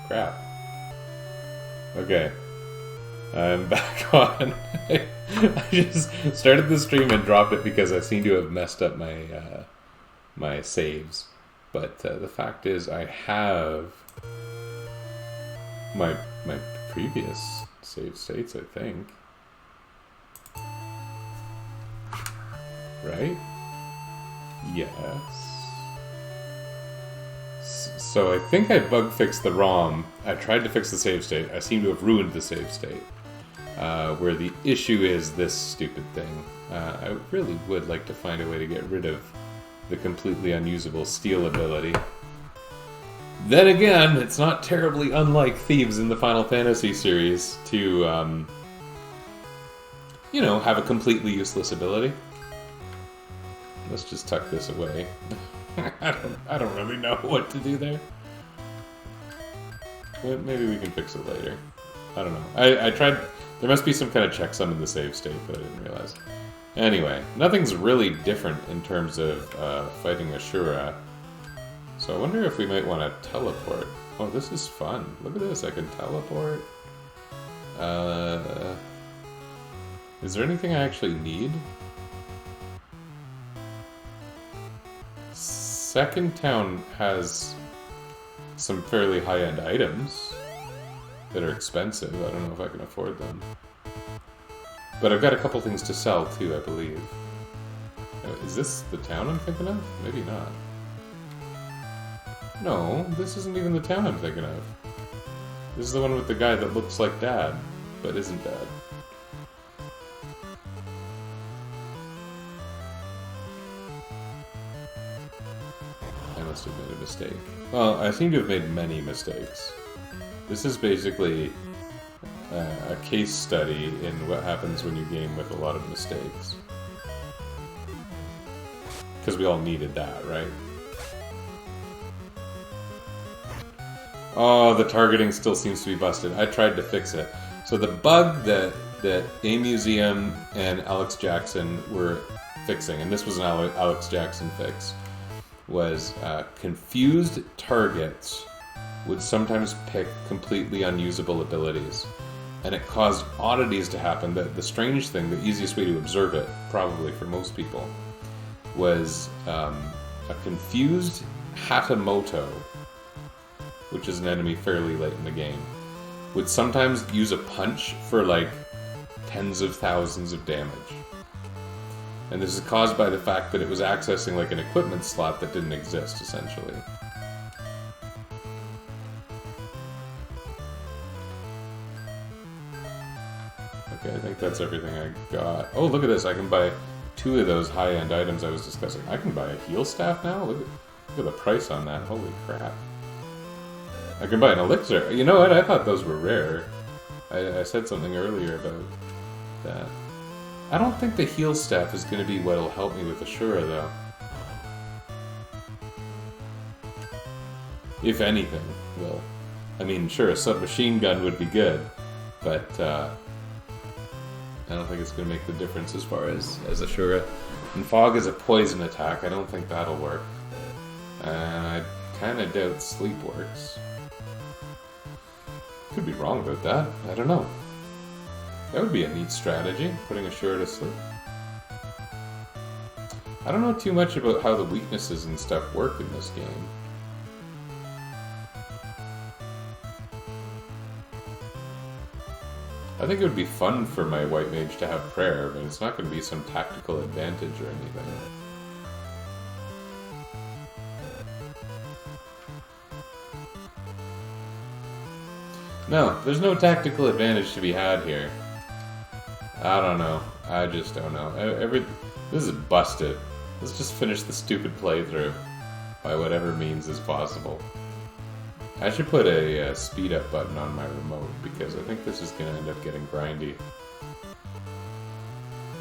Crap. Okay. I'm back on. I just started the stream and dropped it because I seem to have messed up my my saves. But the fact is, I have my previous save states, I think. Right? Yes. So I think I bug fixed the ROM. I tried to fix the save state. I seem to have ruined the save state. Where the issue is this stupid thing. I really would like to find a way to get rid of the completely unusable steal ability. Then again, it's not terribly unlike Thieves in the Final Fantasy series to, you know, have a completely useless ability. Let's just tuck this away. I don't really know what to do there. Well, maybe we can fix it later. I don't know. I tried... There must be some kind of checksum in the save state, but I didn't realize. Anyway, nothing's really different in terms of fighting Ashura. So I wonder if we might want to teleport. Oh, this is fun. Look at this, I can teleport. Is there anything I actually need? Second Town has some fairly high-end items that are expensive. I don't know if I can afford them. But I've got a couple things to sell too, I believe. Is this the town I'm thinking of? Maybe not. No, this isn't even the town I'm thinking of. This is the one with the guy that looks like Dad, but isn't Dad. I must have made a mistake. Well, I seem to have made many mistakes. This is basically a case study in what happens when you game with a lot of mistakes. Because we all needed that, right? Oh, the targeting still seems to be busted. I tried to fix it. So the bug that A Museum and Alex Jackson were fixing, and this was an Alex Jackson fix, was confused targets would sometimes pick completely unusable abilities. And it caused oddities to happen. The strange thing, the easiest way to observe it, probably for most people, was a confused Hatamoto, which is an enemy fairly late in the game, would sometimes use a punch for like tens of thousands of damage. And this is caused by the fact that it was accessing like an equipment slot that didn't exist, essentially. Okay, I think that's everything I got. Oh, look at this. I can buy 2 of those high-end items I was discussing. I can buy a heal staff now? Look at the price on that. Holy crap. I can buy an elixir. You know what? I thought those were rare. I said something earlier about that. I don't think the heal staff is going to be what'll help me with Ashura, though. If anything, will. I mean, sure, a submachine gun would be good, but I don't think it's going to make the difference as far as Ashura. And Fog is a poison attack. I don't think that'll work. And I kind of doubt Sleep works. Could be wrong about that. I don't know. That would be a neat strategy, putting Ashura to sleep. I don't know too much about how the weaknesses and stuff work in this game. I think it would be fun for my White Mage to have prayer, but it's not going to be some tactical advantage or anything. No, there's no tactical advantage to be had here. I don't know. I just don't know. This is busted. Let's just finish the stupid playthrough by whatever means is possible. I should put a speed up button on my remote because I think this is going to end up getting grindy.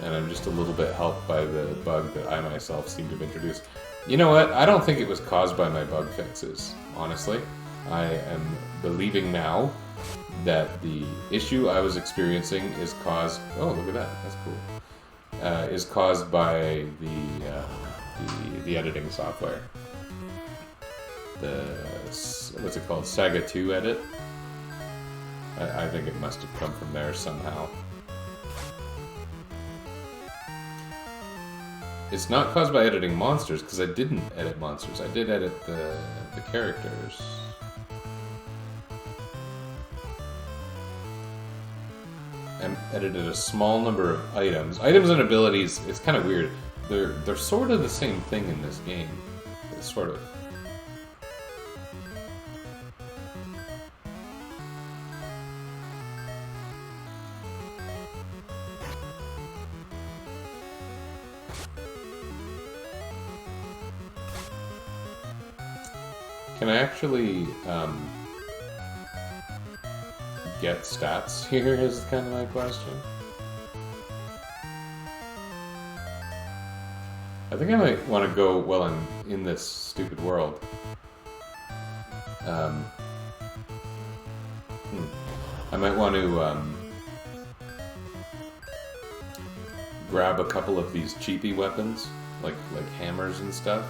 And I'm just a little bit helped by the bug that I myself seem to have introduced. You know what? I don't think it was caused by my bug fixes, honestly. I am believing now that the issue I was experiencing is caused... Oh, look at that. That's cool. Is caused by the editing software. what's it called, Saga 2 edit. I think it must have come from there somehow. It's not caused by editing monsters, because I didn't edit monsters. I did edit the characters. I edited a small number of items. Items and abilities, it's kind of weird. They're sort of the same thing in this game. Sort of. Can I actually get stats here is kind of my question. I think I might want to go while I'm in this stupid world. I might want to grab a couple of these cheapy weapons, like hammers and stuff.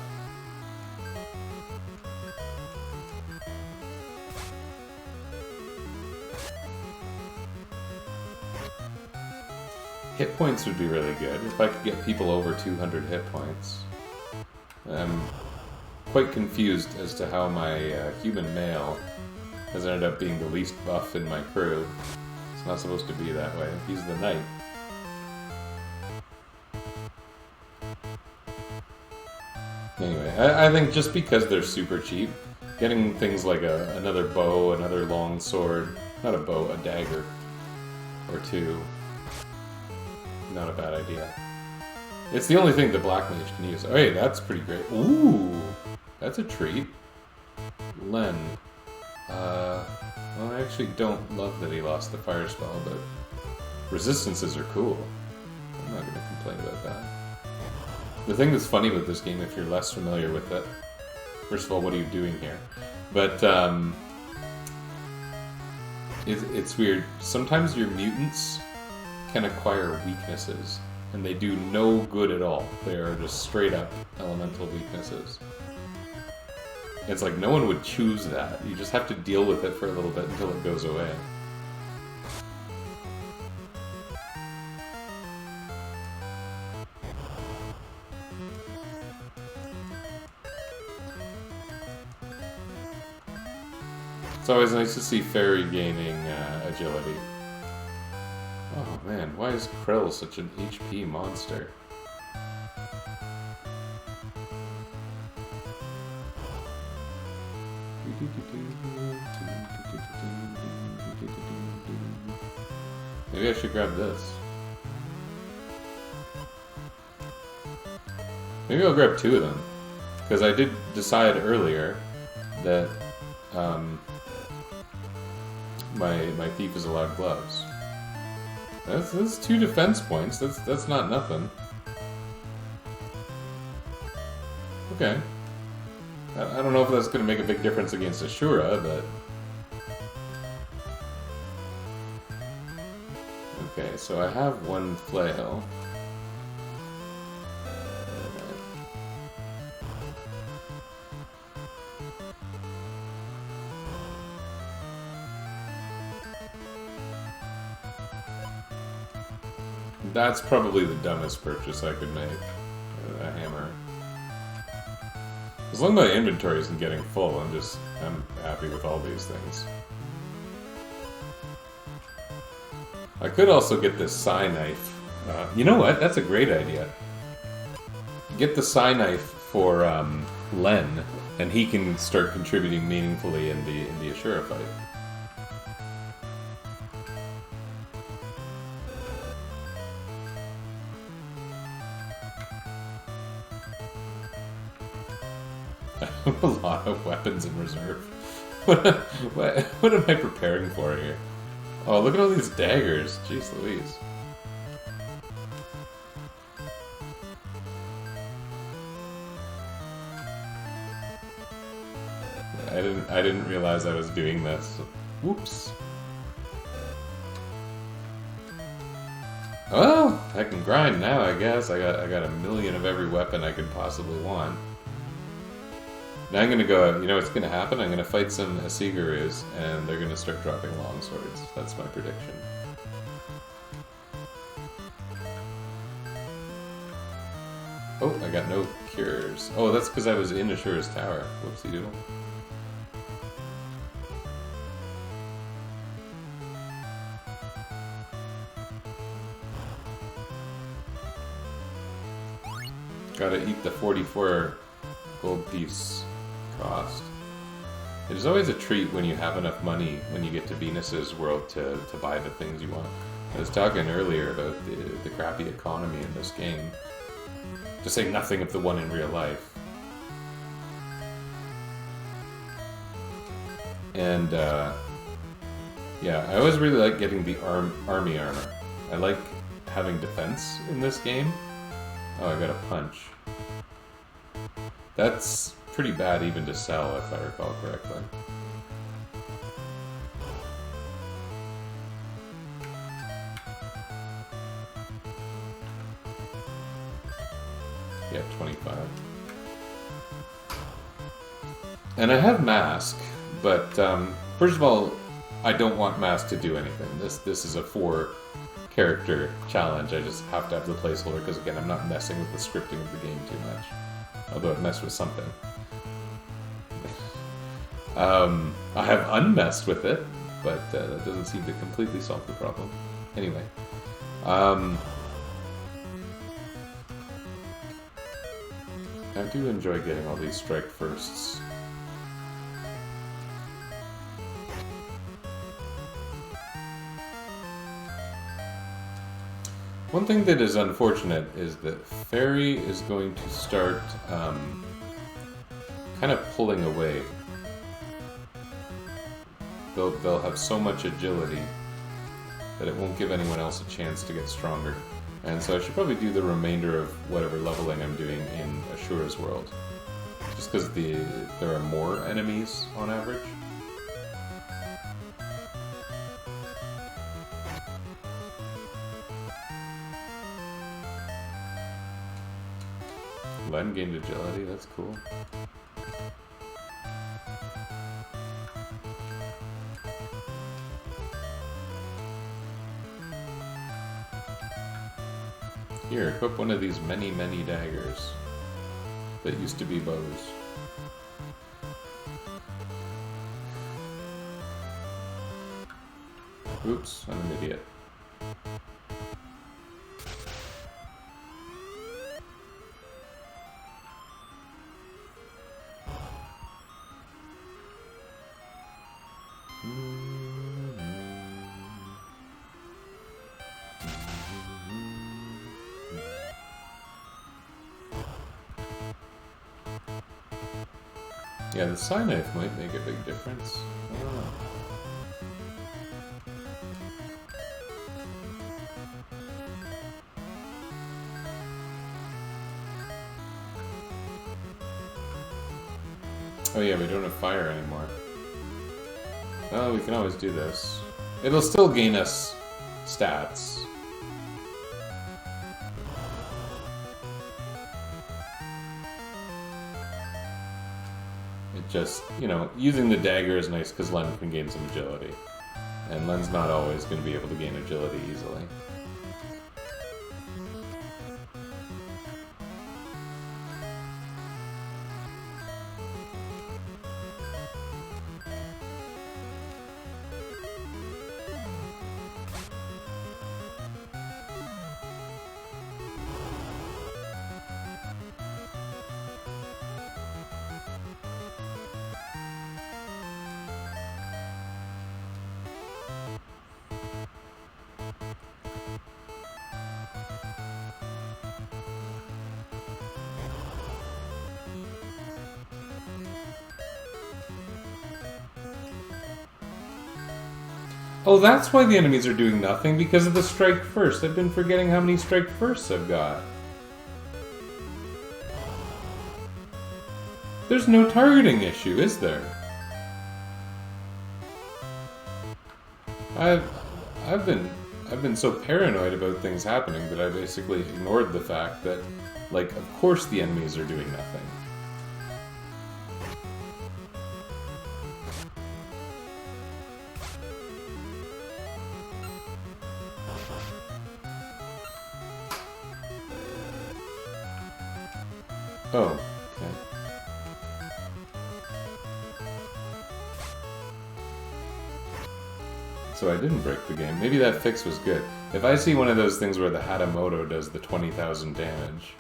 Hit points would be really good if I could get people over 200 hit points. I'm quite confused as to how my human male has ended up being the least buff in my crew. It's not supposed to be that way. He's the knight. Anyway, I think just because they're super cheap, getting things like another bow, another long sword, not a bow, a dagger, or two, not a bad idea. It's the only thing the Black Mage can use. Oh, hey, that's pretty great. Ooh, that's a treat. Len. Well, I actually don't love that he lost the fire spell, but resistances are cool. I'm not going to complain about that. The thing that's funny with this game, if you're less familiar with it, first of all, what are you doing here? But it's weird. Sometimes your mutants can acquire weaknesses, and they do no good at all. They are just straight up elemental weaknesses. It's like no one would choose that. You just have to deal with it for a little bit until it goes away. It's always nice to see Fairy gaining agility. Oh man, why is Krill such an HP monster? Maybe I should grab this. Maybe I'll grab two of them. Because I did decide earlier that my thief is allowed gloves. That's 2 defense points. That's not nothing. Okay. I don't know if that's going to make a big difference against Ashura, but... Okay, so I have 1 flail. That's probably the dumbest purchase I could make. A hammer. As long as my inventory isn't getting full, I'm happy with all these things. I could also get this Psy Knife. You know what? That's a great idea. Get the Psy Knife for Len, and he can start contributing meaningfully in the Ashura fight. A lot of weapons in reserve. What am I preparing for here? Oh, look at all these daggers. Jeez Louise. I didn't realize I was doing this. Whoops. Well, I can grind now, I guess. I got a million of every weapon I could possibly want. Now I'm gonna go, you know what's gonna happen? I'm gonna fight some Asigarus, and they're gonna start dropping longswords. That's my prediction. Oh, I got no cures. Oh, that's because I was in Ashura's tower. Whoopsie doodle. Gotta eat the 44 gold piece cost. It is always a treat when you have enough money when you get to Venus's world to buy the things you want. I was talking earlier about the crappy economy in this game. To say nothing of the one in real life. And, yeah, I always really like getting the army armor. I like having defense in this game. Oh, I got a punch. That's pretty bad even to sell, if I recall correctly. Yeah, 25. And I have Mask, but first of all, I don't want Mask to do anything. This is a 4-character challenge. I just have to have the placeholder because, again, I'm not messing with the scripting of the game too much. Although I've messed with something. I have unmessed with it, but that doesn't seem to completely solve the problem. Anyway. I do enjoy getting all these strike firsts. One thing that is unfortunate is that Fairy is going to start kind of pulling away. They'll have so much agility that it won't give anyone else a chance to get stronger. And so I should probably do the remainder of whatever leveling I'm doing in Ashura's world. Just because there are more enemies on average. Len gained agility, that's cool. Here, equip one of these many, many daggers that used to be bows. Oops, I'm an idiot. Yeah, the Psy Knife might make a big difference. I don't know. Oh yeah, we don't have fire anymore. Well, we can always do this. It'll still gain us stats. Just, you know, using the dagger is nice because Len can gain some agility. And Len's not always going to be able to gain agility easily. Oh, that's why the enemies are doing nothing, because of the strike first. I've been forgetting how many strike firsts I've got. There's no targeting issue, is there? I've been so paranoid about things happening that I basically ignored the fact that, like, of course the enemies are doing nothing. Oh, okay. So I didn't break the game. Maybe that fix was good. If I see one of those things where the Hatamoto does the 20,000 damage,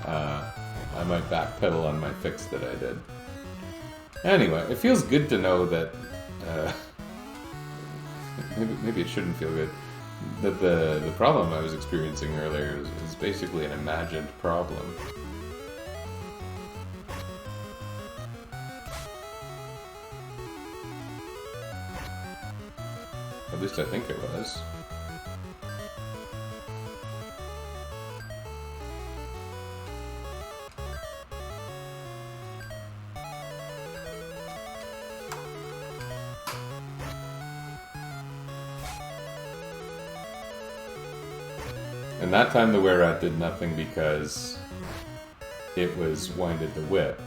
I might backpedal on my fix that I did. Anyway, it feels good to know that... maybe it shouldn't feel good. That the problem I was experiencing earlier is basically an imagined problem. At least I think it was. And that time the Were-Rat did nothing because it was winded the whip.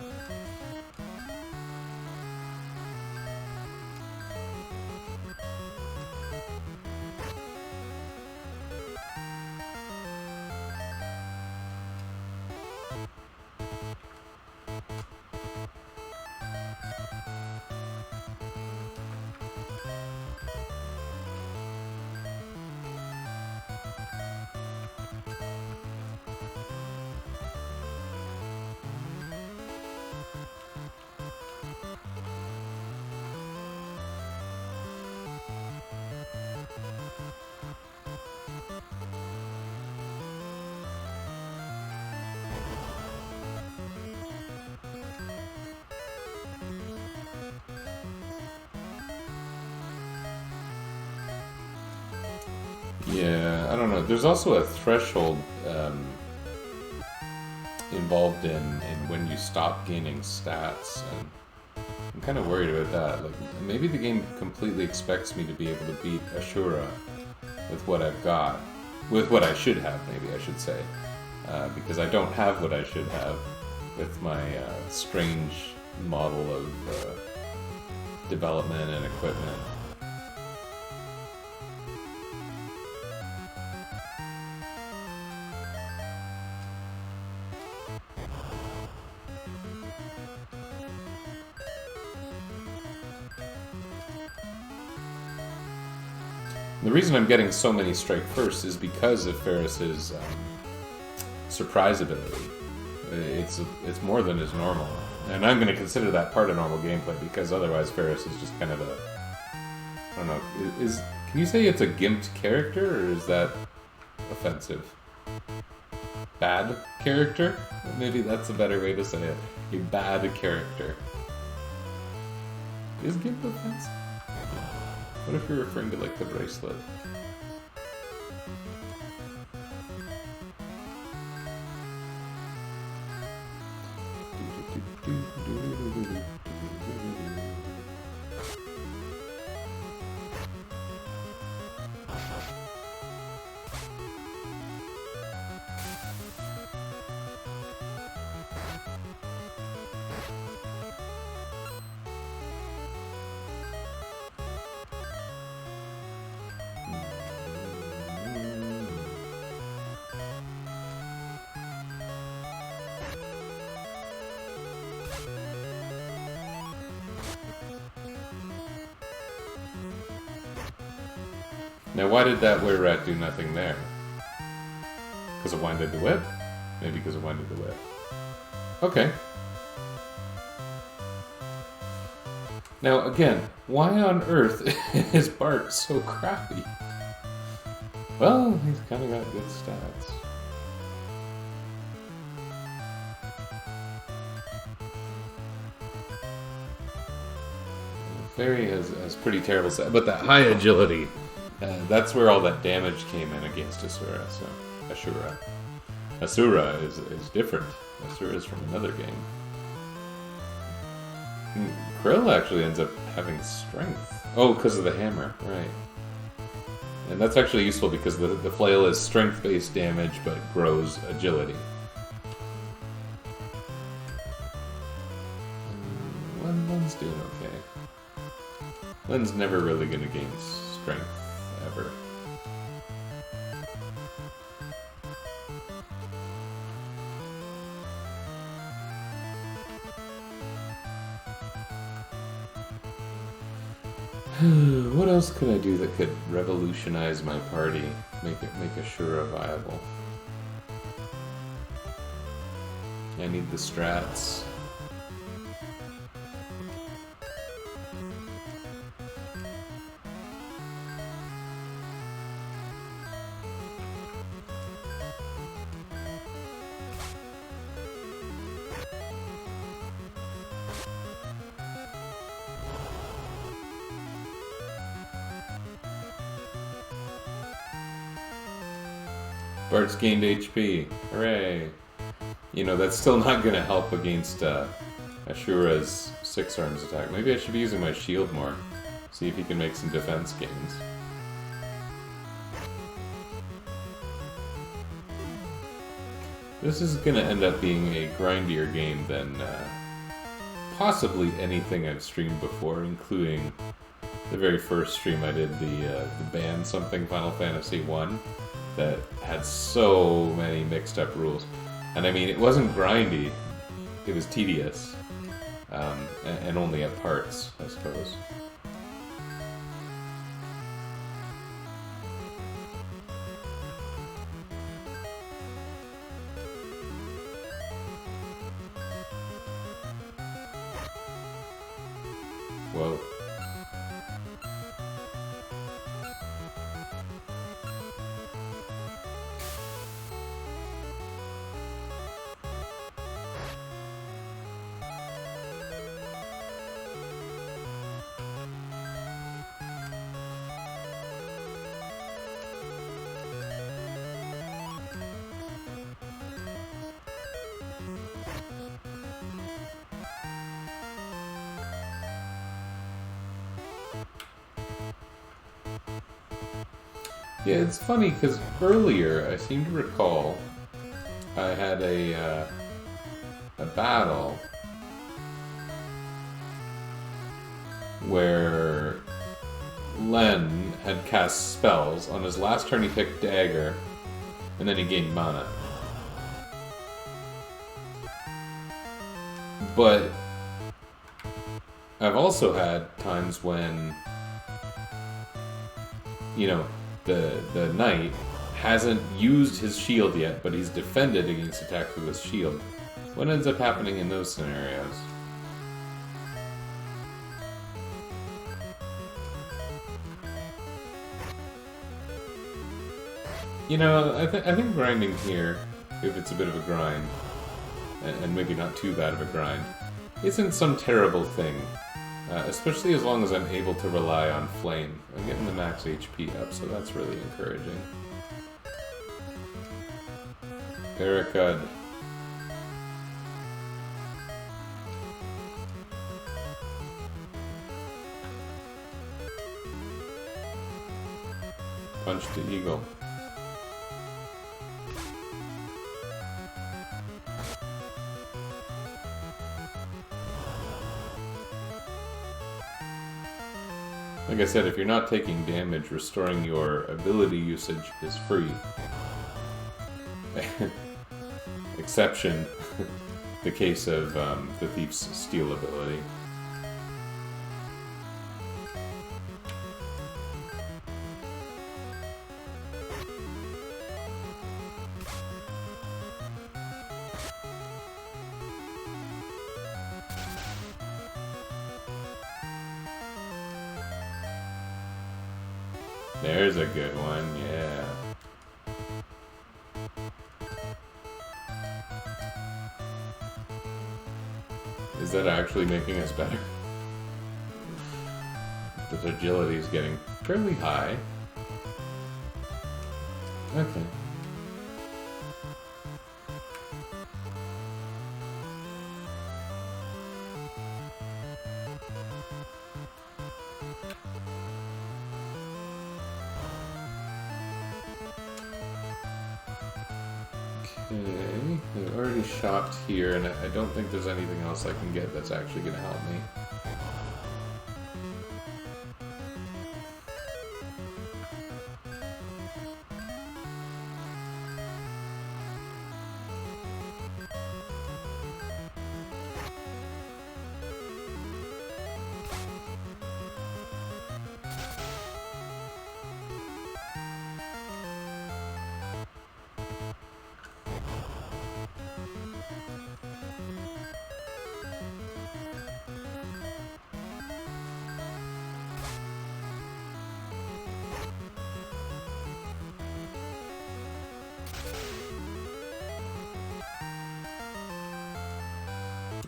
Yeah, I don't know. There's also a threshold involved in when you stop gaining stats, and I'm kind of worried about that. Like, maybe the game completely expects me to be able to beat Ashura with what I've got, with what I should have, maybe I should say, because I don't have what I should have with my strange model of development and equipment. The reason I'm getting so many strike first is because of Ferris's surprise ability. It's more than is normal, and I'm going to consider that part of normal gameplay because otherwise Ferris is just kind of a, I don't know. Can you say it's a gimped character, or is that offensive? Bad character? Maybe that's a better way to say it. A bad character. Is gimp offensive? What if you're referring to, like, the bracelet? Now, why did that Were-Rat do nothing there? Because it winded the whip? Maybe because it winded the whip. Okay. Now, again, why on earth is Bart so crappy? Well, he's kind of got good stats. Fairy has pretty terrible stats, but that high agility, that's where all that damage came in against Asura. So Asura is different. Asura is from another game. Krill actually ends up having strength. Oh, because of the hammer, right. And that's actually useful because the flail is strength-based damage, but grows agility. Len's doing okay. Len's never really going to gain strength, ever. What else could I do that could revolutionize my party? Make Ashura viable. I need the strats. Bart's gained HP. Hooray! You know, that's still not going to help against Ashura's 6 arms attack. Maybe I should be using my shield more. See if he can make some defense gains. This is going to end up being a grindier game than possibly anything I've streamed before, including the very first stream I did, the ban something Final Fantasy 1, that had so many mixed up rules. And I mean, it wasn't grindy, it was tedious, and only at parts, I suppose. Whoa. Yeah, it's funny because earlier I seem to recall I had a battle where Len had cast spells. On his last turn he picked Dagger, and then he gained mana. But I've also had times when, you know, the knight hasn't used his shield yet, but he's defended against attacks with his shield. What ends up happening in those scenarios? You know, I think grinding here, if it's a bit of a grind, and maybe not too bad of a grind, isn't some terrible thing. Especially as long as I'm able to rely on Flame. I'm getting the max HP up, so that's really encouraging. Barricade. Punch to Eagle. Like I said, if you're not taking damage, restoring your ability usage is free. Exception, the case of the Thief's Steal ability. There's a good one, yeah. Is that actually making us better? This agility is getting fairly high. Okay. Okay, I've already shopped here, and I don't think there's anything else I can get that's actually going to help me.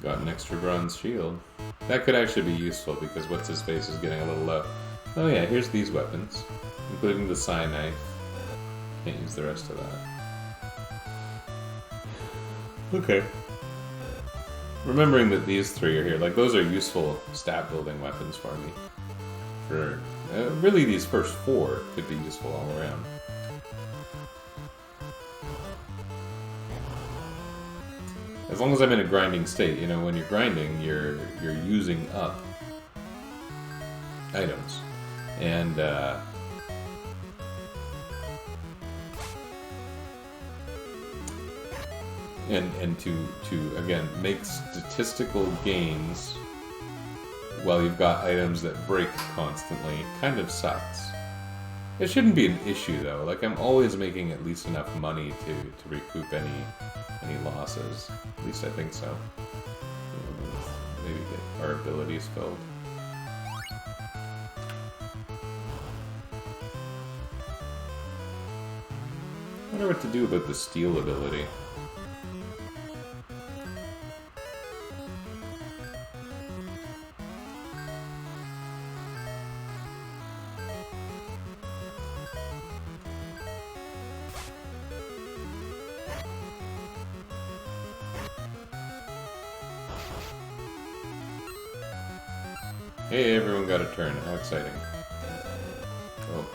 Got an extra bronze shield. That could actually be useful because what's his face is getting a little low. Oh yeah, here's these weapons, including the Sai knife. Can't use the rest of that. Okay. Remembering that these three are here, like those are useful stat building weapons for me. For really, these first four could be useful all around. As long as I'm in a grinding state, you know, when you're grinding, you're using up items, and to again make statistical gains while you've got items that break constantly kind of sucks. It shouldn't be an issue though. Like I'm always making at least enough money to recoup any losses. At least I think so. Maybe get our abilities filled. I wonder what to do about the steal ability. Hey, everyone got a turn. How exciting. Oh.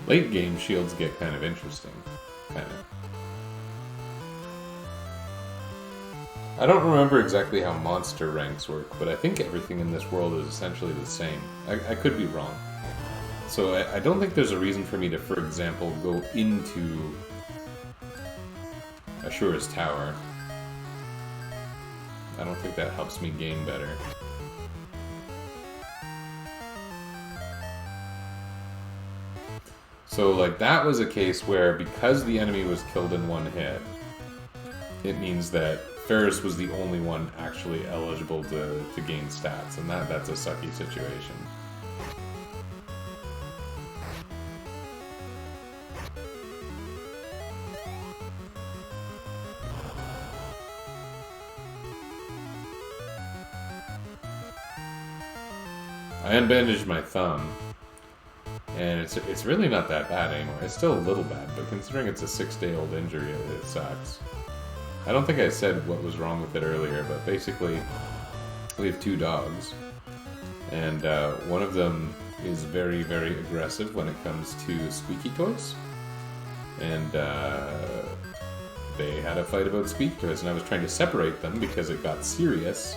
Late game shields get kind of interesting. Kind of. I don't remember exactly how monster ranks work, but I think everything in this world is essentially the same. I could be wrong. So I don't think there's a reason for me to, for example, go into Ashura's Tower. I don't think that helps me gain better. So, like, that was a case where, because the enemy was killed in one hit, it means that Ferris was the only one actually eligible to gain stats, and that's a sucky situation. I unbandaged my thumb. And it's really not that bad anymore. It's still a little bad, but considering it's a 6-day-old injury, it sucks. I don't think I said what was wrong with it earlier, but basically, we have 2 dogs. And one of them is very, very aggressive when it comes to squeaky toys. And they had a fight about squeaky toys, and I was trying to separate them because it got serious.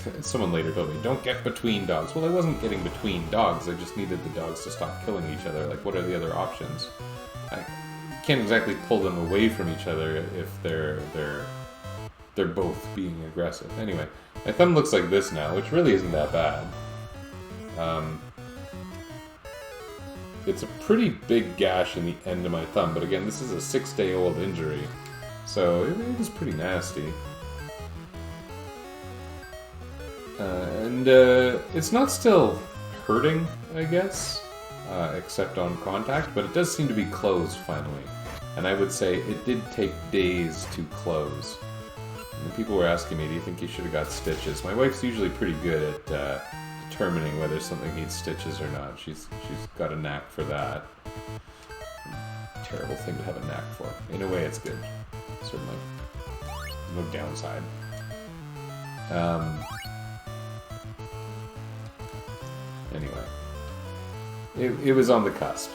And someone later told me, don't get between dogs. Well, I wasn't getting between dogs, I just needed the dogs to stop killing each other. Like, what are the other options? I can't exactly pull them away from each other if they're both being aggressive. Anyway, my thumb looks like this now, which really isn't that bad. It's a pretty big gash in the end of my thumb, but again, this is a 6-day-old injury, so it is pretty nasty. And it's not still hurting, I guess, except on contact, but it does seem to be closed finally. And I would say it did take days to close. And people were asking me, do you think you should have got stitches? My wife's usually pretty good at determining whether something needs stitches or not. She's got a knack for that. Terrible thing to have a knack for. In a way, it's good. Certainly. No downside. Anyway, it was on the cusp.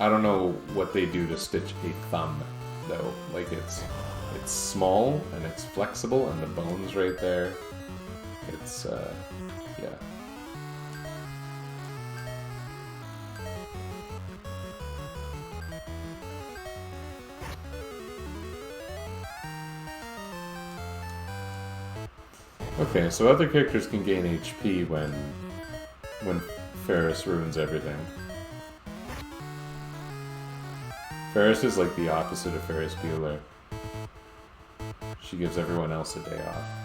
I don't know what they do to stitch a thumb, though. Like, it's small, and it's flexible, and the bone's right there. It's, yeah. Okay, so other characters can gain HP when Ferris ruins everything. Ferris is like the opposite of Ferris Bueller. She gives everyone else a day off.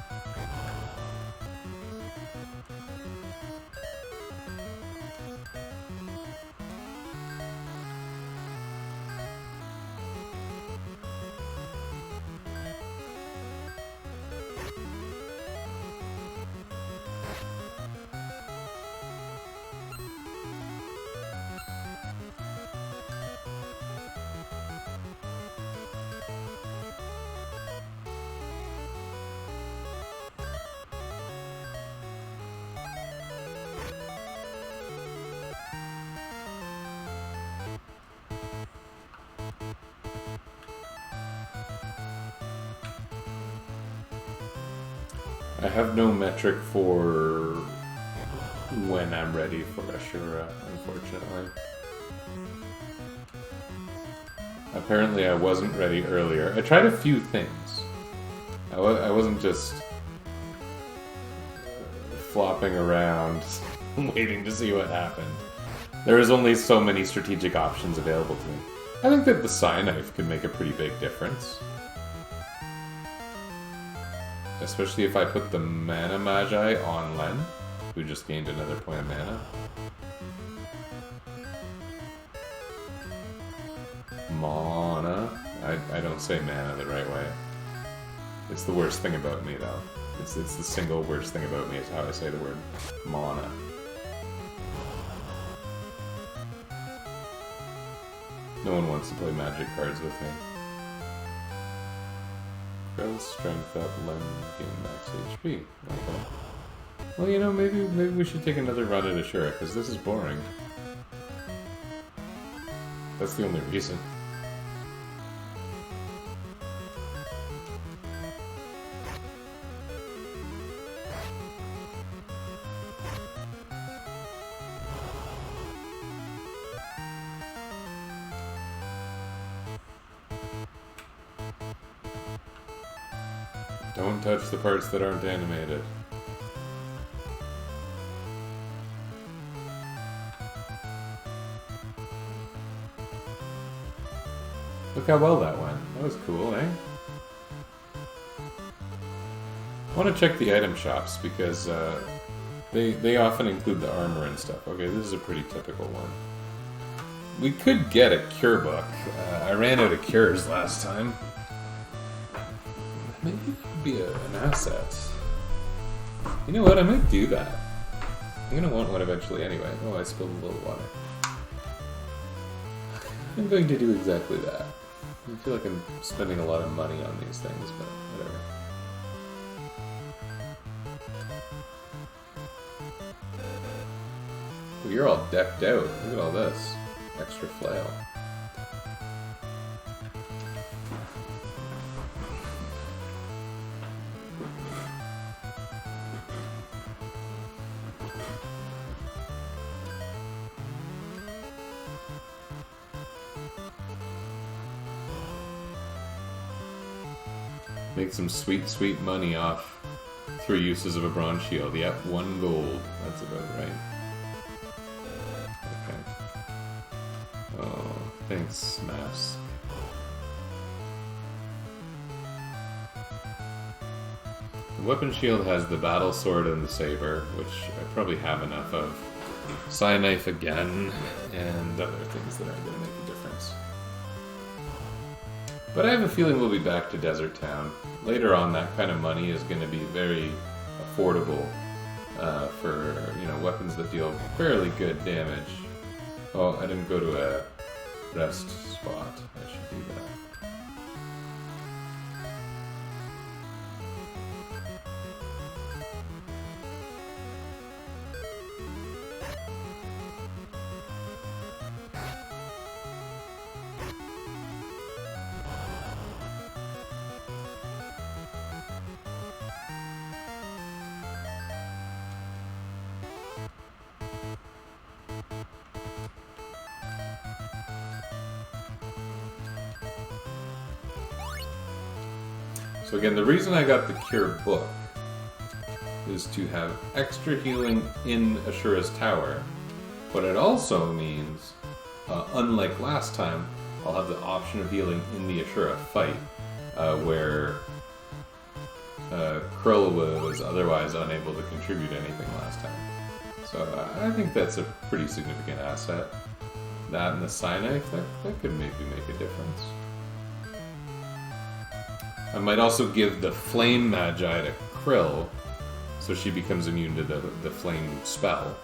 I have no metric for when I'm ready for Ashura, unfortunately. Apparently I wasn't ready earlier. I tried a few things. I wasn't just flopping around waiting to see what happened. There is only so many strategic options available to me. I think that the Sai Knife can make a pretty big difference. Especially if I put the Mana Magi on Len, who just gained another point of mana. Mana. I don't say mana the right way. It's the worst thing about me, though. It's the single worst thing about me is how I say the word mana. No one wants to play Magic cards with me. Growth, strength up, Len, gain max HP. Okay. Well, you know, maybe we should take another run at Ashura, because this is boring. That's the only reason. Don't touch the parts that aren't animated. Look how well that went. That was cool, eh? I want to check the item shops because they often include the armor and stuff. Okay, this is a pretty typical one. We could get a cure book. I ran out of cures last time. Maybe it could be an asset. You know what? I might do that. I'm gonna want one eventually anyway. Oh, I spilled a little water. I'm going to do exactly that. I feel like I'm spending a lot of money on these things, but whatever. Well, you're all decked out. Look at all this. Extra flail. Make some sweet, sweet money off 3 uses of a bronze shield. Yep, 1 gold. That's about right. Okay. Oh, thanks, Mask. The weapon shield has the battle sword and the saber, which I probably have enough of. Sai Knife again, and other things that aren't going to make a difference. But I have a feeling we'll be back to Desert Town. Later on, that kind of money is going to be very affordable for, you know, weapons that deal fairly good damage. Oh, I didn't go to a rest spot. I should do that. So again, the reason I got the Cure book is to have extra healing in Ashura's tower, but it also means, unlike last time, I'll have the option of healing in the Ashura fight, where Krill was otherwise unable to contribute anything last time. So I think that's a pretty significant asset. That and the Psyknife, that could maybe make a difference. I might also give the Flame Magi to Krill, so she becomes immune to the flame spell.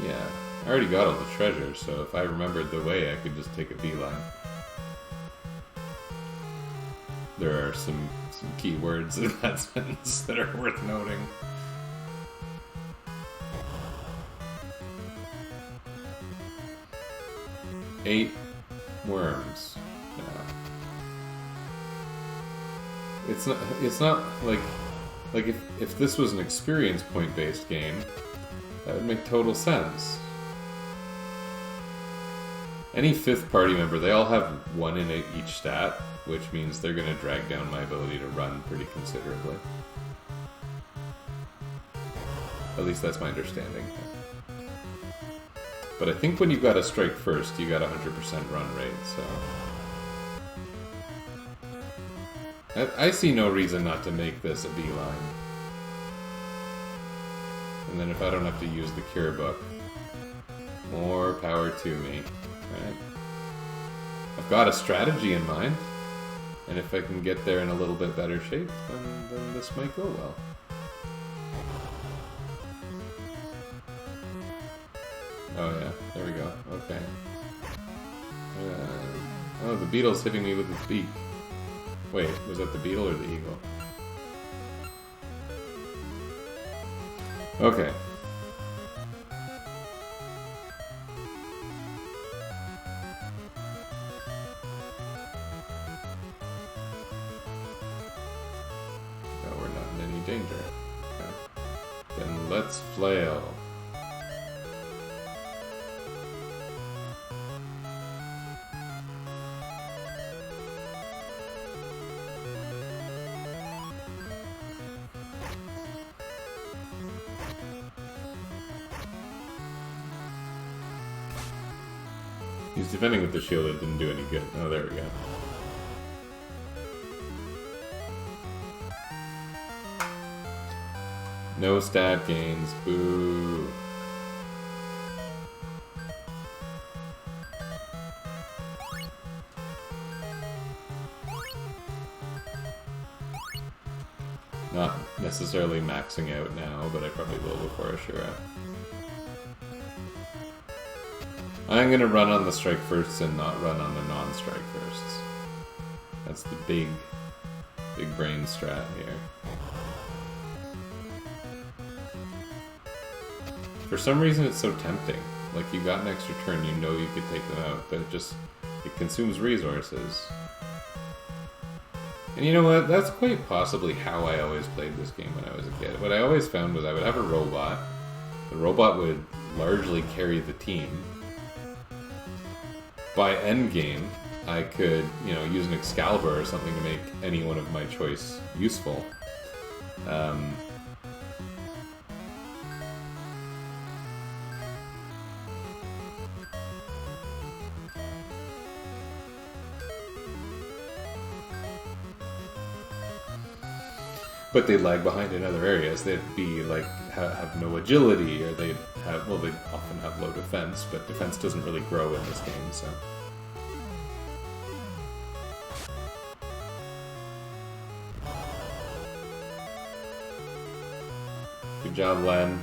Yeah, I already got all the treasures, so if I remembered the way, I could just take a beeline. There are some key words in that sentence that are worth noting. Eight worms. Yeah. It's not like if this was an experience point based game, that would make total sense. Any fifth party member, they all have one in each stat, which means they're going to drag down my ability to run pretty considerably. At least that's my understanding. But I think when you've got a strike first, you got 100% run rate, so... I see no reason not to make this a beeline. And then if I don't have to use the cure book, more power to me. Right? I've got a strategy in mind, and if I can get there in a little bit better shape, then this might go well. Oh yeah, there we go. Okay. Oh, the beetle's hitting me with its beak. Wait, was that the beetle or the eagle? Okay. No, we're not in any danger. Okay. Then let's flail. He's defending with the shield, it didn't do any good. Oh, there we go. No stat gains, boo. Not necessarily maxing out now, but I probably will before Ashura. I'm gonna run on the strike firsts and not run on the non-strike firsts. That's the big brain strat here. For some reason it's so tempting. Like, you got an extra turn, you know you could take them out, but it consumes resources. And you know what? That's quite possibly how I always played this game when I was a kid. What I always found was I would have a robot. The robot would largely carry the team. By endgame, I could, use an Excalibur or something to make any one of my choice useful. But they'd lag behind in other areas. They'd be like, have no agility, or they'd have, well, they often have low defense, but defense doesn't really grow in this game, so. Good job, Len.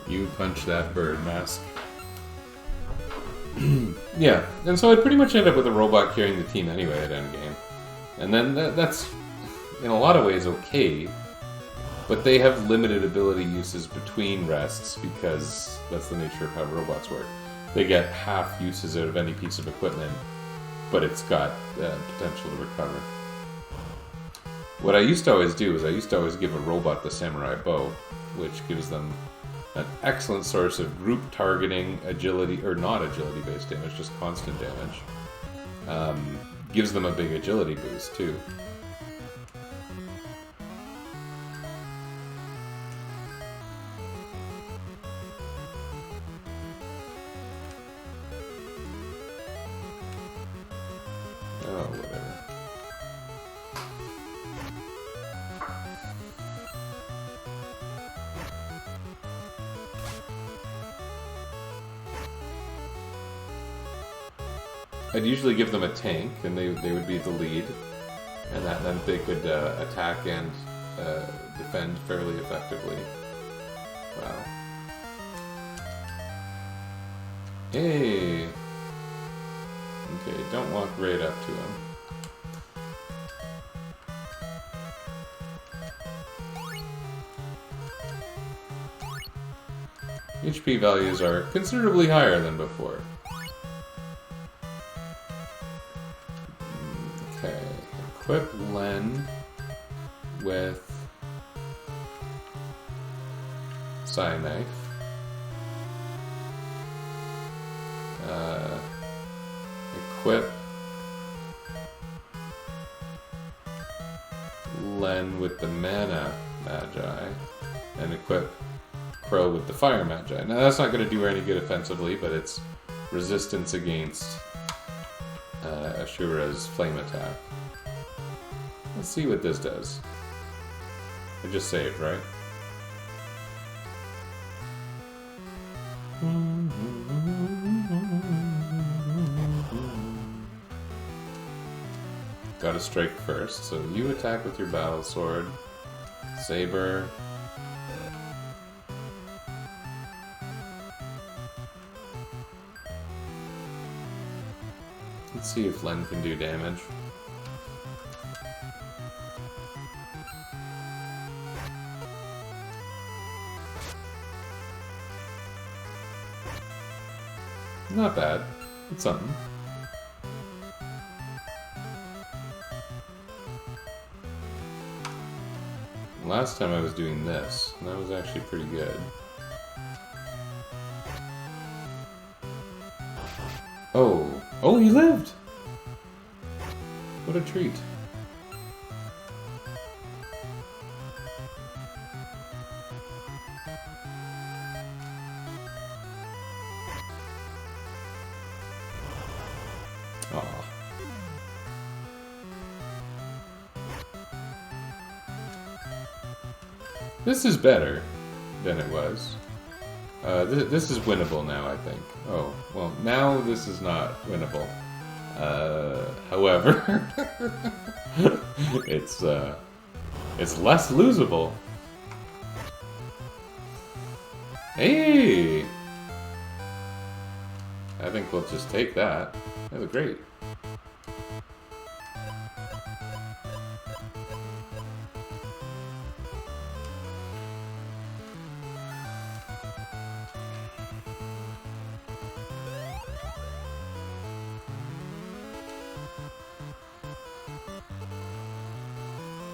You punch that bird, Mask. Yeah, and so I'd pretty much end up with a robot carrying the team anyway at endgame. And then that's, in a lot of ways, okay. But they have limited ability uses between rests because that's the nature of how robots work. They get half uses out of any piece of equipment, but it's got potential to recover. What I used to always do is I used to always give a robot the samurai bow, which gives them an excellent source of group targeting, agility, or not agility-based damage, just constant damage. gives them a big agility boost too. Oh, whatever. I'd usually give them a tank, and they would be the lead, and that meant they could attack and defend fairly effectively. Wow. Hey! Okay, don't walk right up to him. HP values are considerably higher than before. Okay, equip Len with Sai Knife. Equip Len with the Mana Magi, and equip Crow with the Fire Magi. Now that's not going to do her any good offensively, but it's resistance against Ashura's flame attack. Let's see what this does. I just saved, right? Gotta strike first, so you attack with your battle sword. Saber. Let's see if Len can do damage. Not bad. It's something. Last time I was doing this, and that was actually pretty good. Oh! Oh, he lived! What a treat. Aw. This is better than it was. This is winnable now, I think. Oh, well, now this is not winnable. However, it's less losable. Hey! I think we'll just take that. That was great.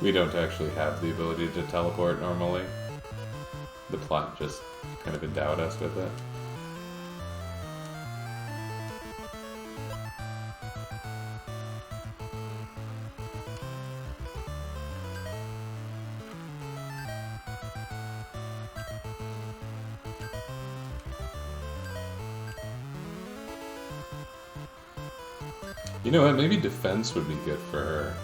We don't actually have the ability to teleport normally. The plot just kind of endowed us with it. You know what, maybe defense would be good for her.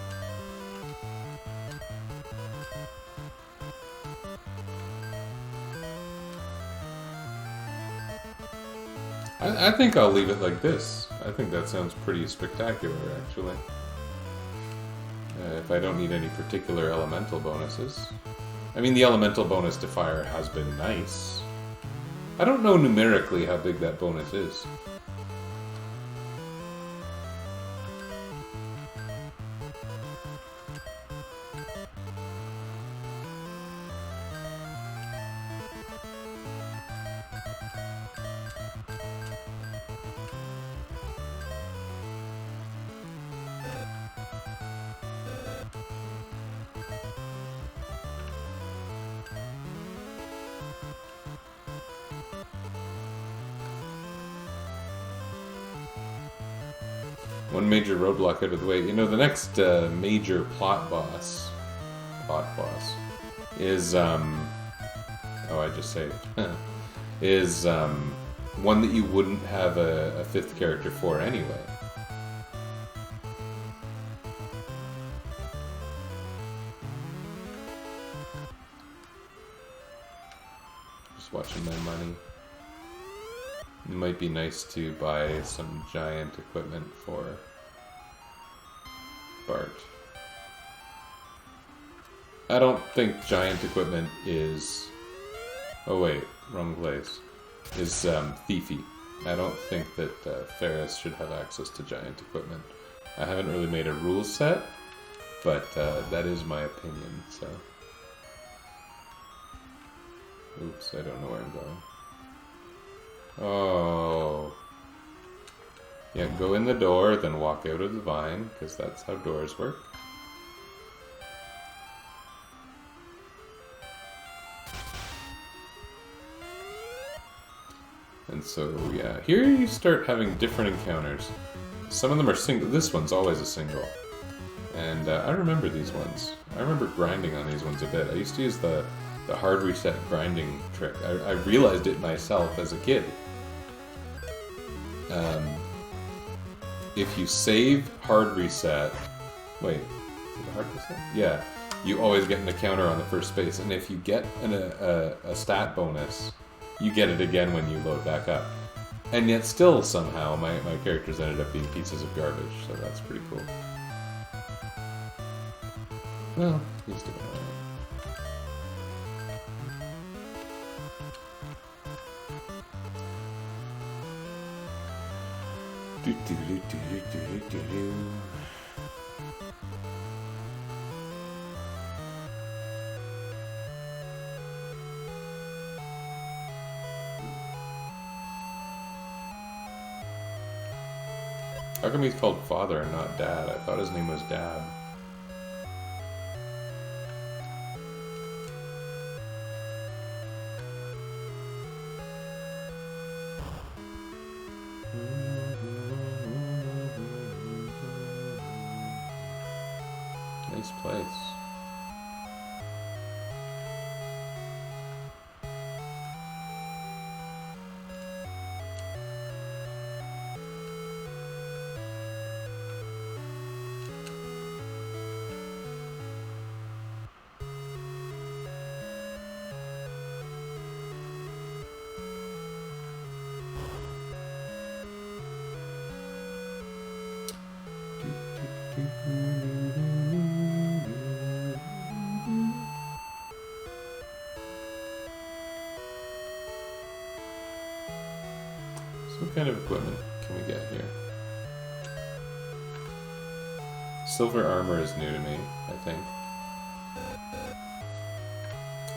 I think I'll leave it like this. I think that sounds pretty spectacular, actually. If I don't need any particular elemental bonuses. I mean, the elemental bonus to fire has been nice. I don't know numerically how big that bonus is. One major roadblock out of the way. You know, the next major plot boss is oh, I just saved. Is one that you wouldn't have a fifth character for anyway. Just watching my money. It might be nice to buy some giant equipment for Bart. I don't think giant equipment is... Oh wait, wrong place. Is thiefy. I don't think that Ferris should have access to giant equipment. I haven't really made a rule set, but that is my opinion, so... Oops, I don't know where I'm going. Oh. Yeah, go in the door, then walk out of the vine, because that's how doors work. And so, yeah, here you start having different encounters. Some of them are single. This one's always a single. And I remember these ones. I remember grinding on these ones a bit. I used to use the hard reset grinding trick. I realized it myself as a kid. If you save hard reset... Wait, is it a hard reset? Yeah. You always get an encounter on the first space, and if you get a stat bonus, you get it again when you load back up. And yet still, somehow, my characters ended up being pieces of garbage, so that's pretty cool. Well, he's doing alright. How come he's called Father and not Dad? I thought his name was Dad. Nice place. So what kind of equipment can we get here? Silver armor is new to me, I think.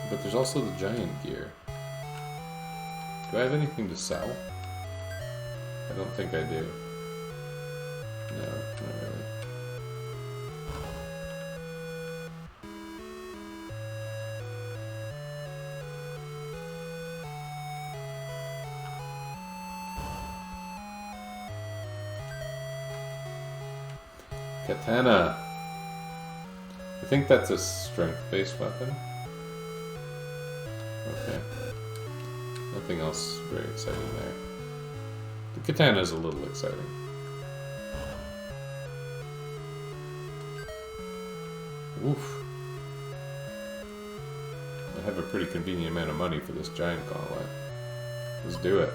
But there's also the giant gear. Do I have anything to sell? I don't think I do. No, not really. Katana. I think that's a strength-based weapon. Okay. Nothing else very exciting there. The katana is a little exciting. Oof. I have a pretty convenient amount of money for this giant gauntlet. Let's do it.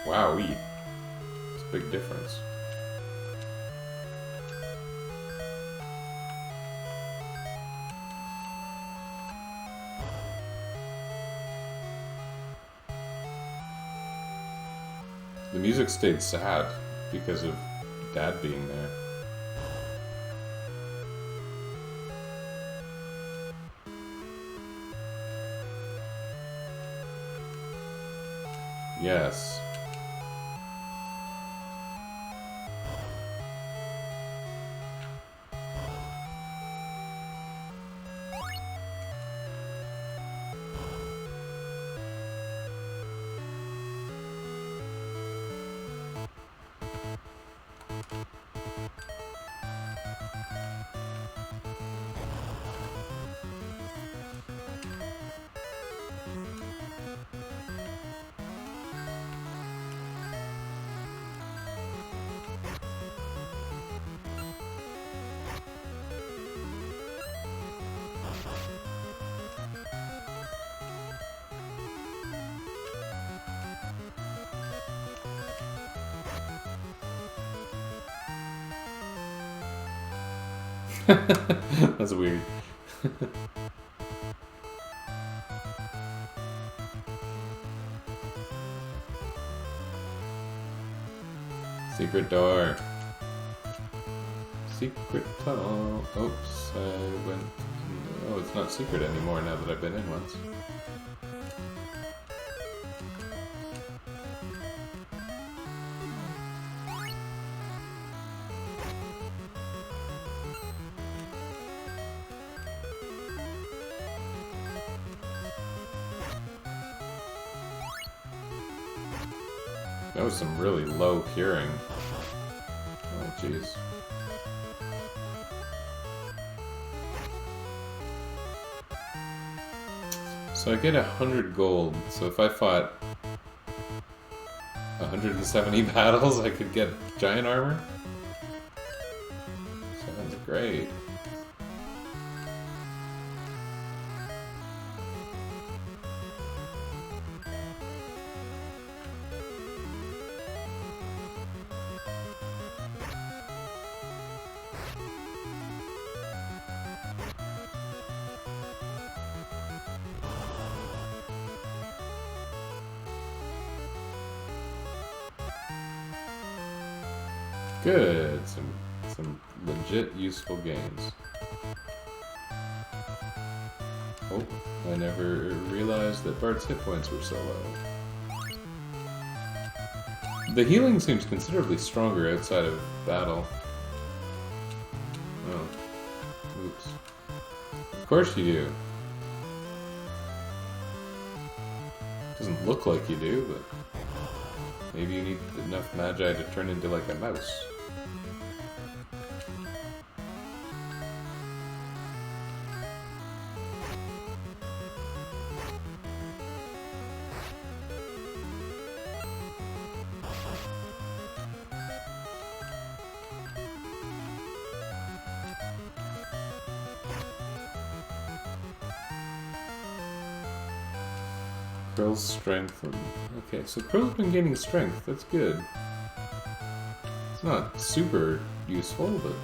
Wowee. It's a big difference. The music stayed sad because of Dad being there. Yes. That's weird. Secret door. Secret tunnel. Oops, I went. Oh, it's not secret anymore now that I've been in once. That was some really low curing. Oh, jeez. So I get 100 gold, so if I fought 170 battles, I could get giant armor? Sounds great. Good. Some legit useful gains. Oh, I never realized that Bart's hit points were so low. The healing seems considerably stronger outside of battle. Oh. Oops. Of course you do. Doesn't look like you do, but maybe you need enough magi to turn into like a mouse. Krill's strength. Okay, so Krill's been gaining strength. That's good. It's not super useful, but...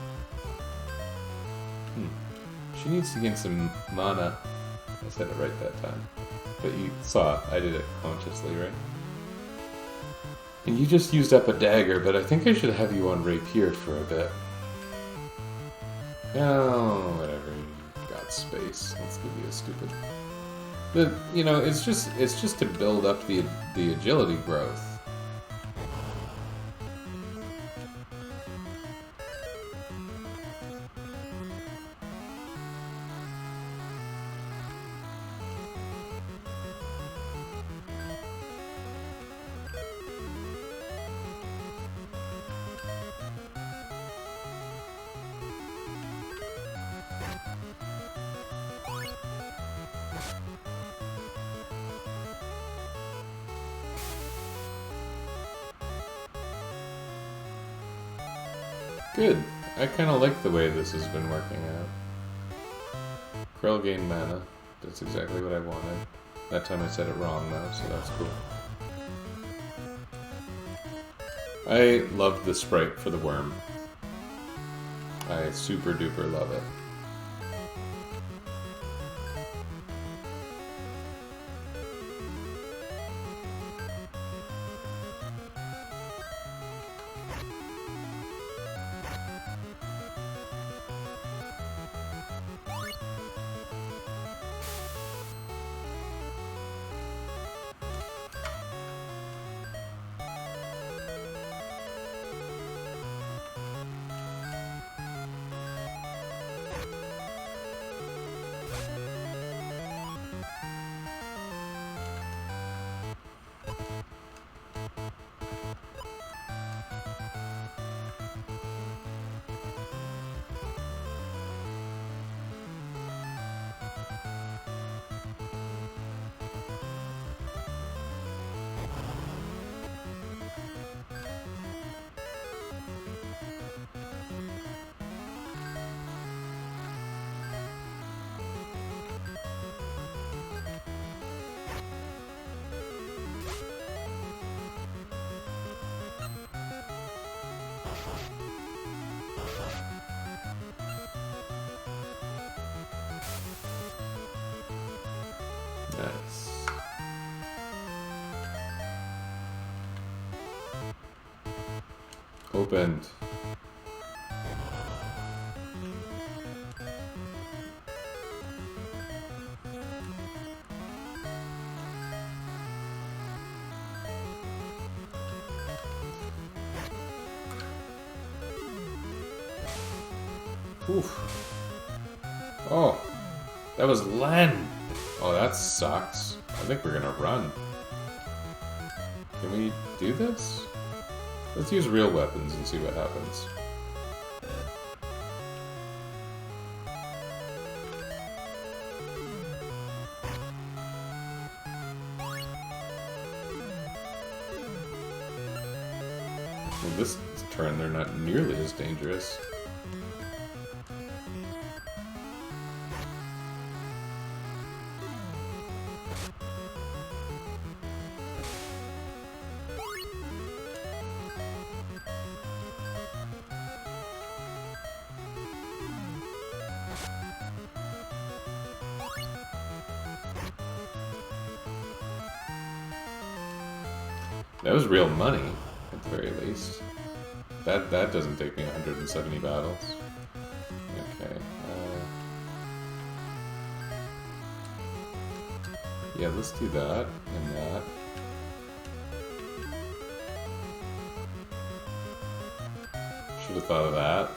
She needs to gain some mana. I said it right that time. But you saw I did it consciously, right? And you just used up a dagger, but I think I should have you on rapier for a bit. Oh, whatever. You got space. Let's give you a stupid... But, you know, it's just to build up the agility growth. Good. I kind of like the way this has been working out. Krill gained mana. That's exactly what I wanted. That time I said it wrong though, so that's cool. I love the sprite for the worm. I super duper love it. Nice. Opened. Oof. Oh, that was Len. Oh, that sucks. I think we're gonna run. Can we do this? Let's use real weapons and see what happens. In this turn, they're not nearly as dangerous. That was real money, at the very least. That doesn't take me 170 battles. Okay. Yeah, let's do that and that. Should have thought of that.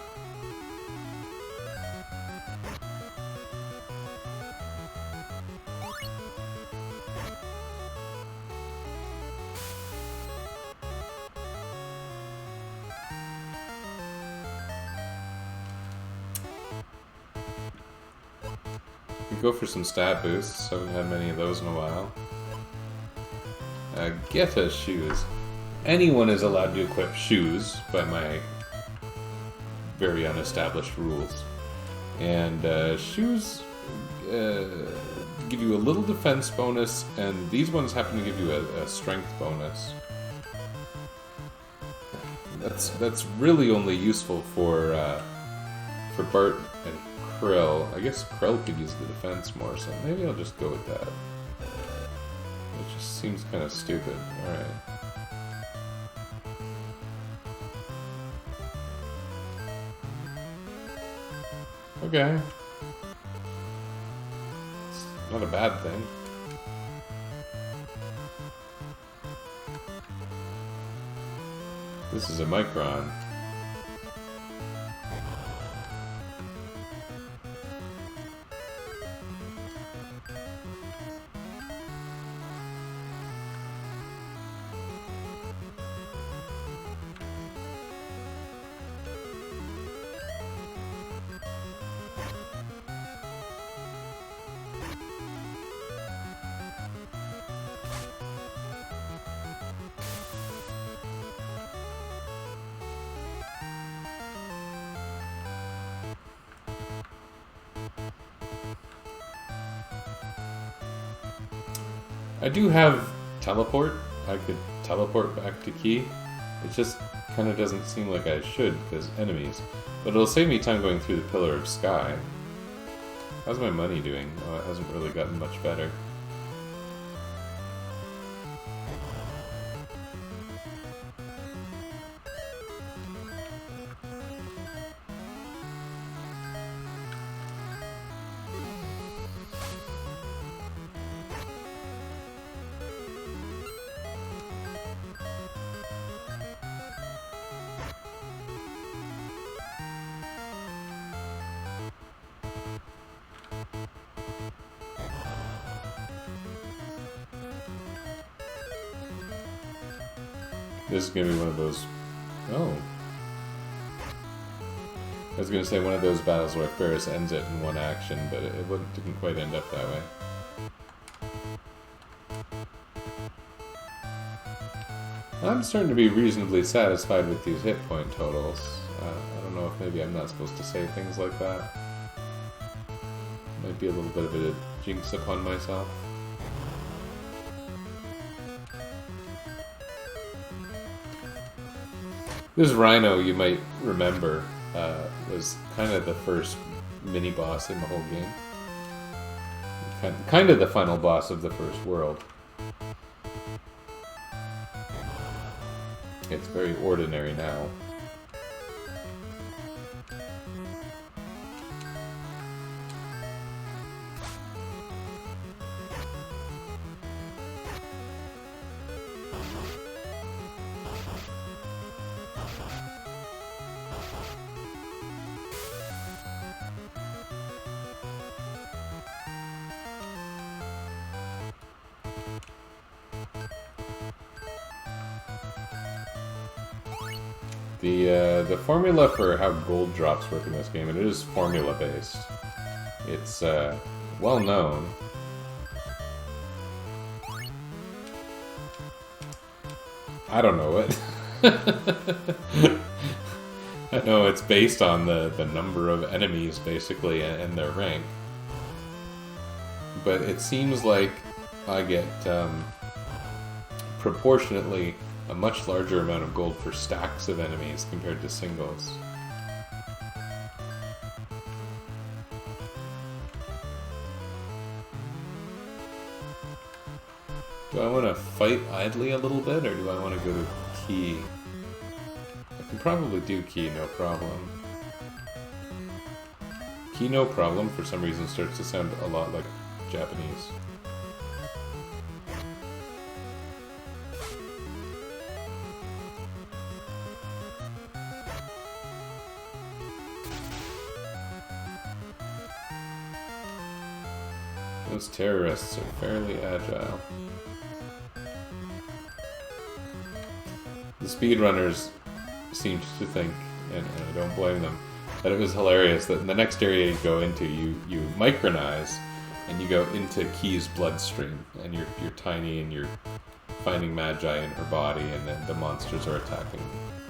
Go for some stat boosts. Haven't had many of those in a while. Geta shoes. Anyone is allowed to equip shoes by my very unestablished rules. And shoes give you a little defense bonus, and these ones happen to give you a strength bonus. That's really only useful for Bart and Krill. I guess Krill could use the defense more, so maybe I'll just go with that. It just seems kind of stupid. Alright. Okay. It's not a bad thing. This is a Micron. I do have teleport. I could teleport back to Key. It just kind of doesn't seem like I should because enemies. But it'll save me time going through the Pillar of Sky. How's my money doing? Oh, it hasn't really gotten much better. This is gonna be one of those... Oh. I was gonna say one of those battles where Ferris ends it in one action, but it didn't quite end up that way. I'm starting to be reasonably satisfied with these hit point totals. I don't know if maybe I'm not supposed to say things like that. Might be a little bit of a jinx upon myself. This Rhino, you might remember, was kind of the first mini-boss in the whole game. Kind of the final boss of the first world. It's very ordinary now. The formula for how gold drops work in this game, and it is formula based. It's well known. I don't know it. I know it's based on the number of enemies basically and their rank. But it seems like I get proportionately a much larger amount of gold for stacks of enemies compared to singles. Do I want to fight idly a little bit, or do I want to go to key? I can probably do key, no problem. Key, no problem, for some reason starts to sound a lot like Japanese. Those terrorists are fairly agile. The speedrunners seemed to think, and I don't blame them, that it was hilarious that in the next area you go into, you micronize, and you go into Key's bloodstream, and you're tiny, and you're finding Magi in her body, and then the monsters are attacking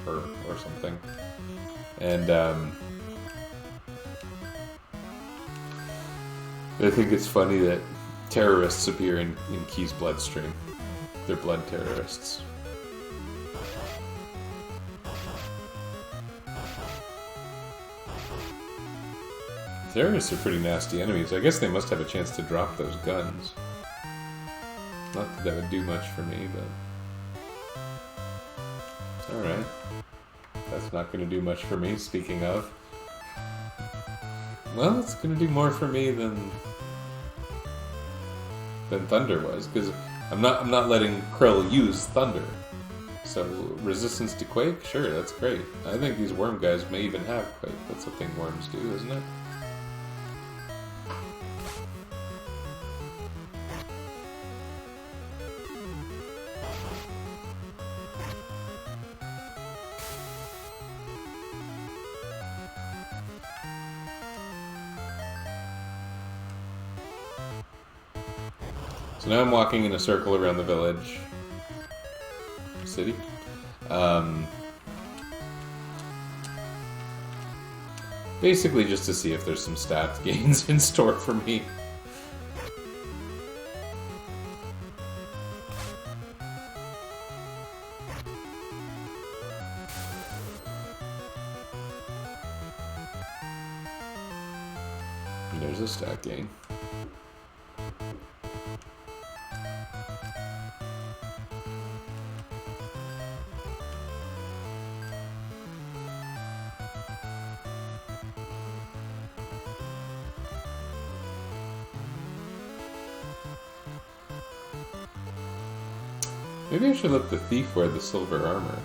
her or something. And I think it's funny that terrorists appear in Key's bloodstream. They're blood terrorists. Terrorists are pretty nasty enemies. I guess they must have a chance to drop those guns. Not that that would do much for me, but... Alright. That's not going to do much for me, speaking of. Well, it's going to do more for me than Thunder was, because I'm not letting Krill use Thunder. So, resistance to Quake? Sure, that's great. I think these worm guys may even have Quake. That's the thing worms do, isn't it? So now I'm walking in a circle around the village. City. Basically just to see if there's some stat gains in store for me. There's a stat gain. Maybe I should let the thief wear the silver armor.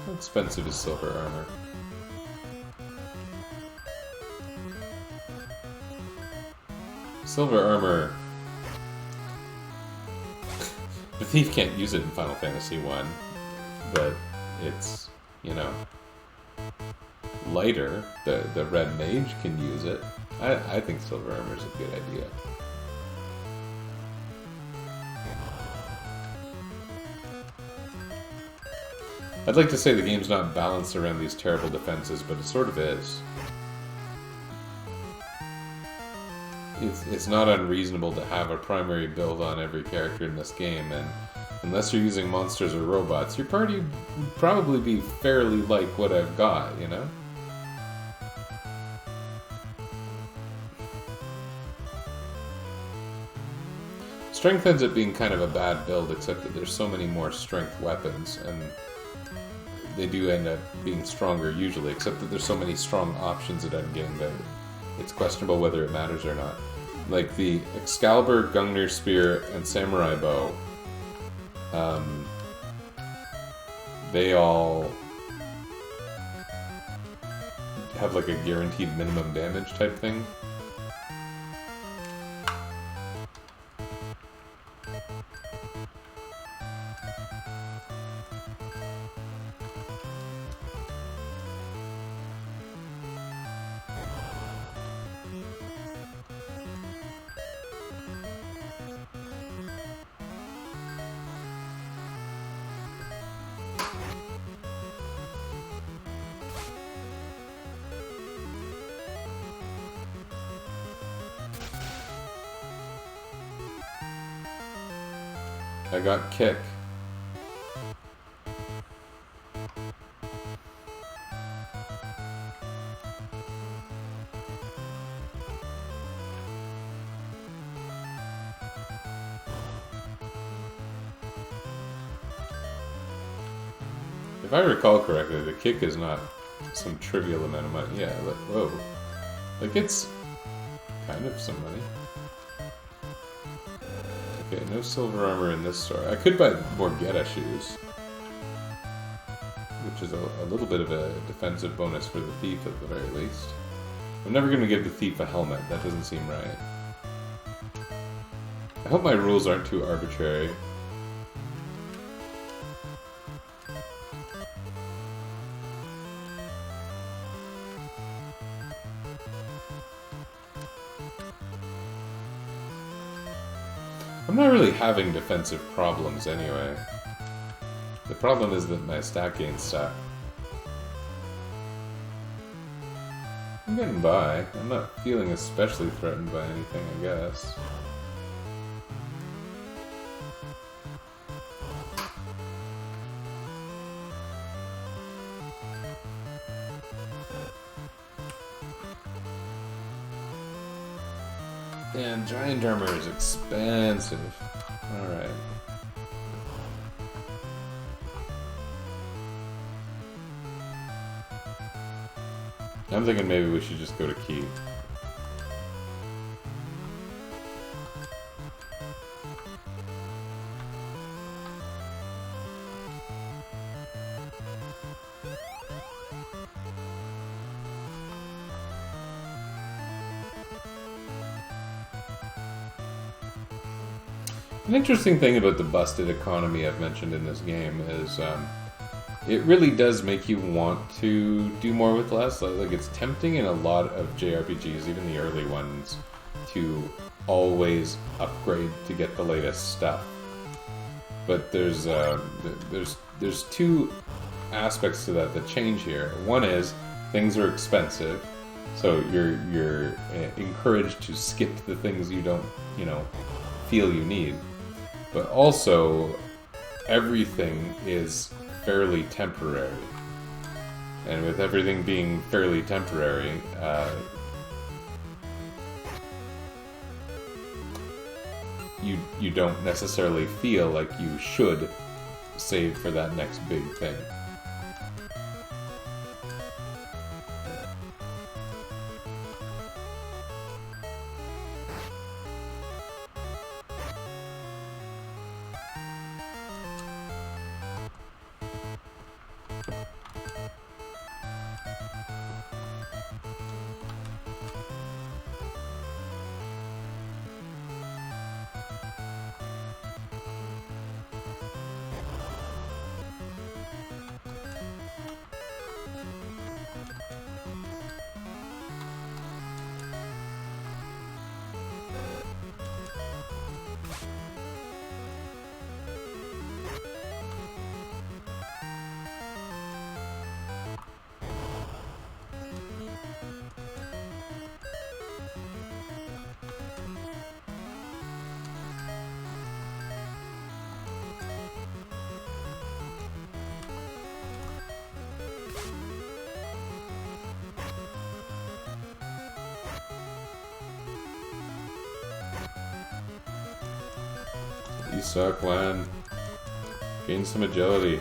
How expensive is silver armor? Silver armor... The thief can't use it in Final Fantasy 1, but it's, you know, lighter. The red mage can use it. I think silver armor is a good idea. I'd like to say the game's not balanced around these terrible defenses, but it sort of is. It's not unreasonable to have a primary build on every character in this game, and unless you're using monsters or robots, your party would probably be fairly like what I've got, you know? strength ends up being kind of a bad build, except that there's so many more strength weapons, and they do end up being stronger usually, except that there's so many strong options at endgame that it's questionable whether it matters or not. Like the Excalibur, Gungnir Spear, and Samurai Bow, they all have like a guaranteed minimum damage type thing. I got kick. If I recall correctly, the kick is not some trivial amount of money. Yeah, like, whoa. Like, it's kind of some money. Okay, no silver armor in this store. I could buy more Geta shoes, which is a little bit of a defensive bonus for the thief at the very least. I'm never going to give the thief a helmet. That doesn't seem right. I hope my rules aren't too arbitrary. I'm not really having defensive problems anyway. The problem is that my stat gain's stuck. I'm getting by. I'm not feeling especially threatened by anything, I guess. And giant armor is expensive. Alright. I'm thinking maybe we should just go to Key. An interesting thing about the busted economy I've mentioned in this game is it really does make you want to do more with less. Like it's tempting in a lot of JRPGs, even the early ones, to always upgrade to get the latest stuff. But there's two aspects to that change here. One is things are expensive, so you're encouraged to skip the things you don't feel you need. But also, everything is fairly temporary. And with everything being fairly temporary, you don't necessarily feel like you should save for that next big thing. You suck, Lan. Gain some agility.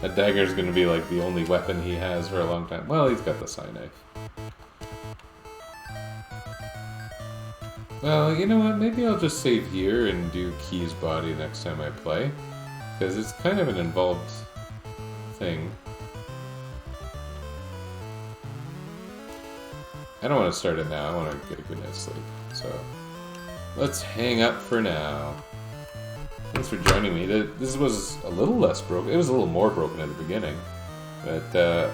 That dagger's gonna be like the only weapon he has for a long time. Well, he's got the Sai knife. Well, you know what? Maybe I'll just save here and do Key's body next time I play. Because it's kind of an involved thing. I don't want to start it now. I want to get a good night's sleep. So, let's hang up for now. Thanks for joining me. This was a little less broken. It was a little more broken at the beginning. But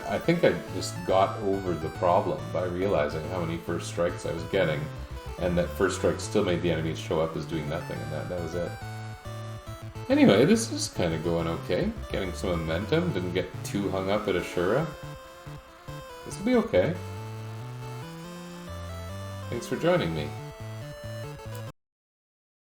I think I just got over the problem by realizing how many first strikes I was getting. And that first strike still made the enemies show up as doing nothing, and that was it. Anyway, this is kind of going okay. Getting some momentum, didn't get too hung up at Ashura. This will be okay. Thanks for joining me.